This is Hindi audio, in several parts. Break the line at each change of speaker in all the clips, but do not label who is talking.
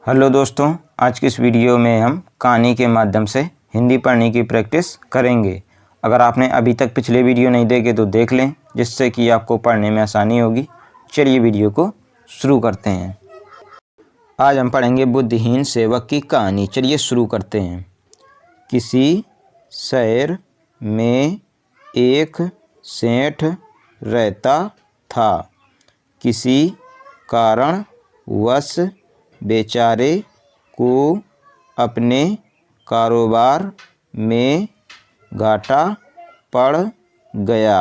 हेलो दोस्तों, आज की इस वीडियो में हम कहानी के माध्यम से हिंदी पढ़ने की प्रैक्टिस करेंगे। अगर आपने अभी तक पिछले वीडियो नहीं देखे तो देख लें, जिससे कि आपको पढ़ने में आसानी होगी। चलिए वीडियो को शुरू करते हैं। आज हम पढ़ेंगे बुद्धिहीन सेवक की कहानी। चलिए शुरू करते हैं। किसी शहर में एक सेठ रहता था। किसी कारणवश बेचारे को अपने कारोबार में घाटा पड़ गया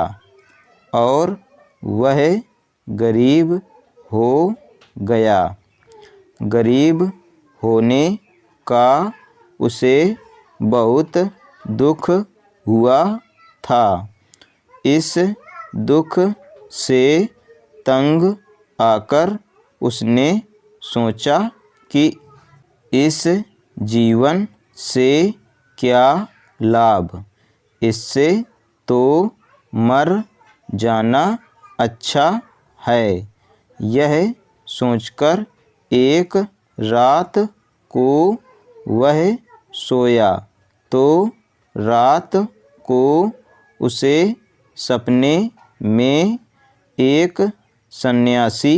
और वह गरीब हो गया। गरीब होने का उसे बहुत दुख हुआ था। इस दुख से तंग आकर उसने सोचा कि इस जीवन से क्या लाभ, इससे तो मर जाना अच्छा है। यह सोचकर एक रात को वह सोया तो रात को उसे सपने में एक सन्यासी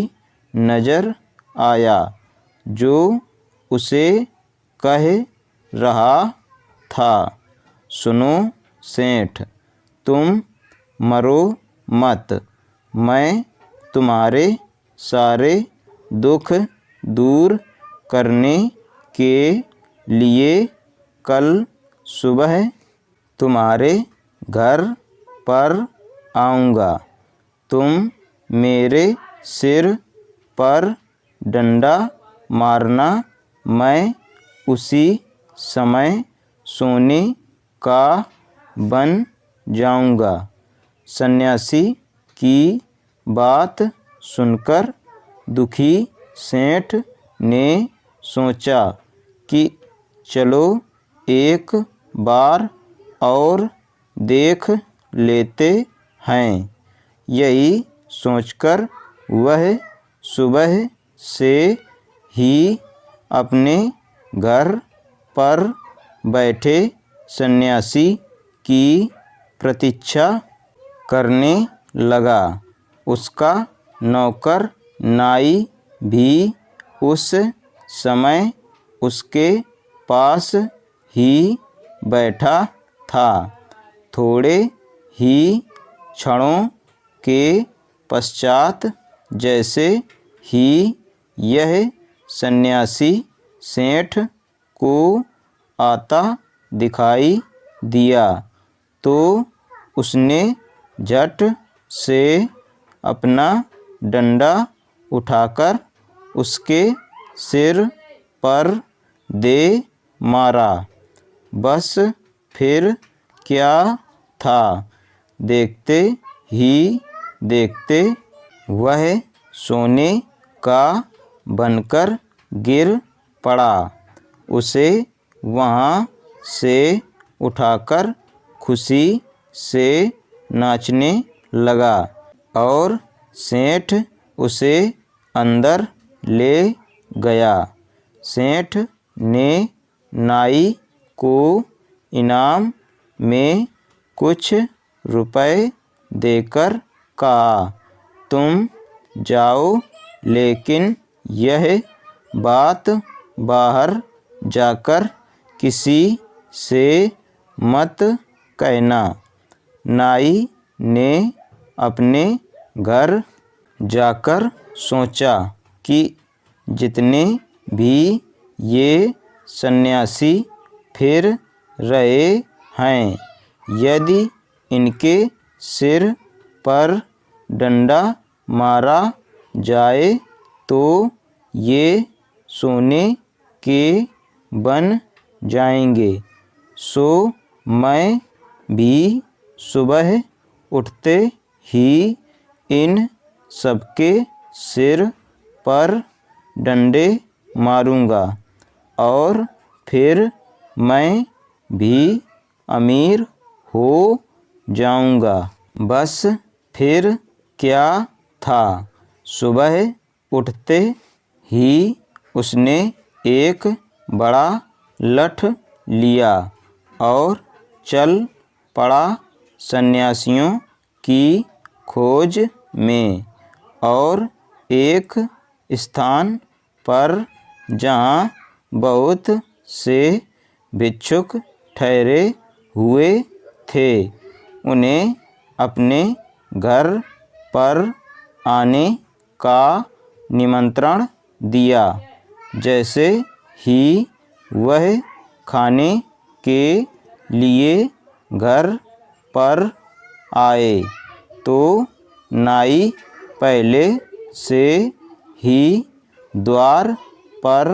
नजर आया, जो उसे कह रहा था, सुनो सेठ, तुम मरो मत। मैं तुम्हारे सारे दुख दूर करने के लिए कल सुबह तुम्हारे घर पर आऊँगा। तुम मेरे सिर पर डंडा मारना, मैं उसी समय सोने का बन जाऊँगा। सन्यासी की बात सुनकर दुखी सेठ ने सोचा कि चलो एक बार और देख लेते हैं। यही सोचकर वह सुबह से ही अपने घर पर बैठे सन्यासी की प्रतीक्षा करने लगा। उसका नौकर नाई भी उस समय उसके पास ही बैठा था। थोड़े ही क्षणों के पश्चात जैसे ही यह सन्यासी सेठ को आता दिखाई दिया तो उसने झट से अपना डंडा उठाकर उसके सिर पर दे मारा। बस फिर क्या था, देखते ही देखते वह सोने का बनकर गिर पड़ा। उसे वहाँ से उठाकर खुशी से नाचने लगा और सेठ उसे अंदर ले गया। सेठ ने नाई को इनाम में कुछ रुपए देकर कहा, तुम जाओ, लेकिन यह बात बाहर जाकर किसी से मत कहना। नाई ने अपने घर जाकर सोचा कि जितने भी ये सन्यासी फिर रहे हैं, यदि इनके सिर पर डंडा मारा जाए तो ये सोने के बन जाएंगे। सो मैं भी सुबह उठते ही इन सबके सिर पर डंडे मारूंगा और फिर मैं भी अमीर हो जाऊंगा। बस फिर क्या था, सुबह उठते ही उसने एक बड़ा लठ लिया और चल पड़ा सन्यासियों की खोज में, और एक स्थान पर जहाँ बहुत से भिक्षुक ठहरे हुए थे उन्हें अपने घर पर आने का निमंत्रण दिया। जैसे ही वह खाने के लिए घर पर आए तो नाई पहले से ही द्वार पर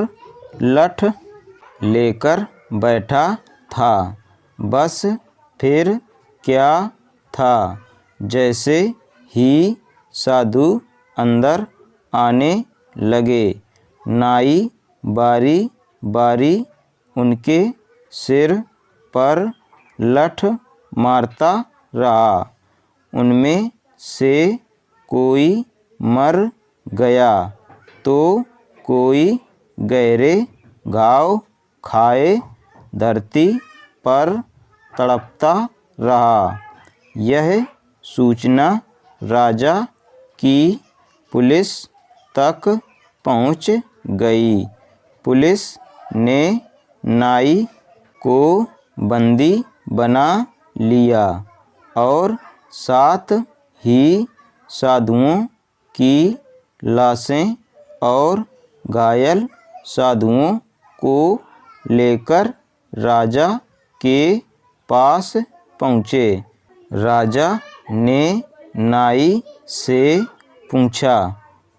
लठ लेकर बैठा था। बस फिर क्या था, जैसे ही साधु अंदर आने लगे नाई बारी बारी उनके सिर पर लठ मारता रहा। उनमें से कोई मर गया तो कोई गहरे घाव खाए धरती पर तड़पता रहा। यह सूचना राजा की पुलिस तक पहुंच गई। पुलिस ने नाई को बंदी बना लिया और साथ ही साधुओं की लाशें और घायल साधुओं को लेकर राजा के पास पहुँचे। राजा ने नाई से पूछा,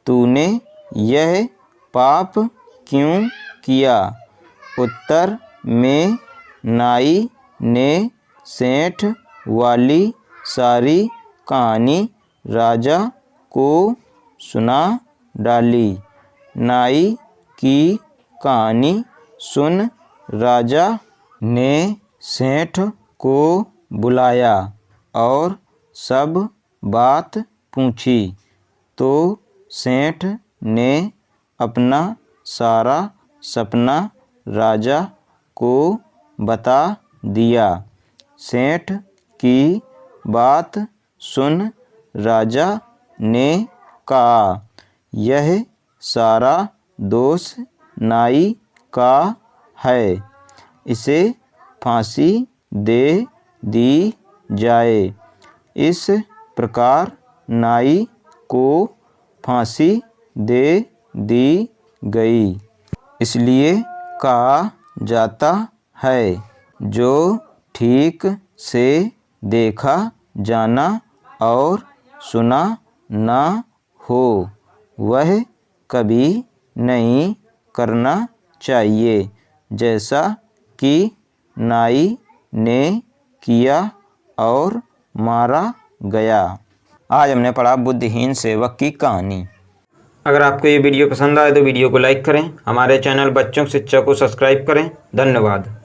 तूने यह पाप क्यों किया? उत्तर में नाई ने सेंठ वाली सारी कहानी राजा को सुना डाली। नाई की कहानी सुन राजा ने सेठ को बुलाया और सब बात पूछी तो सेठ ने अपना सारा सपना राजा को बता दिया। सेठ की बात सुन राजा ने कहा, यह सारा दोष नाई का है, इसे फांसी दे दी जाए। इस प्रकार नाई को फांसी दे दी गई। इसलिए कहा जाता है, जो ठीक से देखा जाना और सुना ना हो वह कभी नहीं करना चाहिए, जैसा कि नाई ने किया और मारा गया। आज हमने पढ़ा बुद्धिहीन सेवक की कहानी। अगर आपको ये वीडियो पसंद आए तो वीडियो को लाइक करें, हमारे चैनल बच्चों की शिक्षा को सब्सक्राइब करें। धन्यवाद।